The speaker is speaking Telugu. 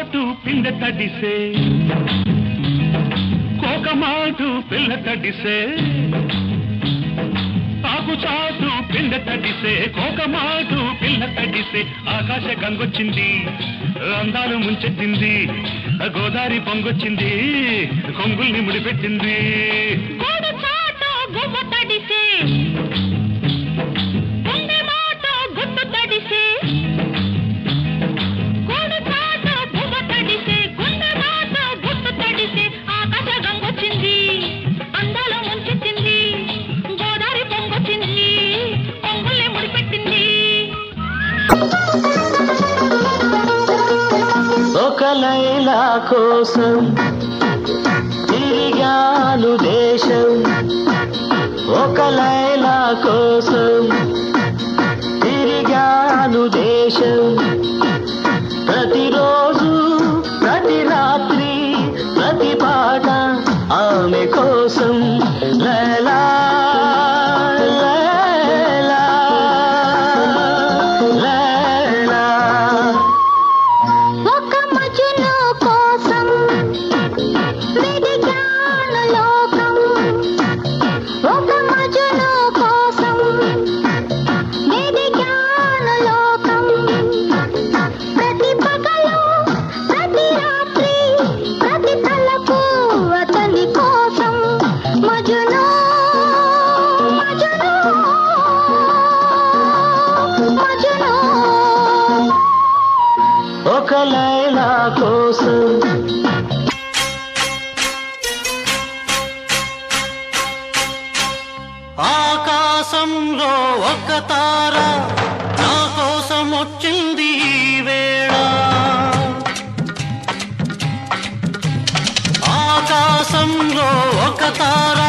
చాటు పిండ తడిసే కోకమాటు పిల్ల తడిసే ఆకు చాటు పిండ తడిసే కోకమాటు పిల్ల తడిసే ఆకాశ గంగొచ్చింది అందాలు ముంచెత్తింది గోదావరి పొంగొచ్చింది కొంగుల్ని ముడిపెట్టింది కోడు చాటు గుమ్మ తడిసే గుండె మాట గుట్టు తడిసే కోడు చాటు గుమ్మ తడిసే గుండె మాట గుట్టు తడిసే ఆకాశ గంగొచ్చింది అందాలు ముంచెత్తింది గోదావరి పొంగొచ్చింది కొంగుల్ని ముడిపెట్టింది ఒక లైలా కోసం తిరిగాను దేశం ఒక లైలా కోసం తిరిగాను దేశం ప్రతిరోజు ప్రతి రాత్రి ప్రతి పాట ఆమె కోసం లైలా ఒక లైలా కోసం ఆకాశంలో ఒక తార నా కోసం వచ్చింది ఈ వేళ ఆకాశంలో ఒక తార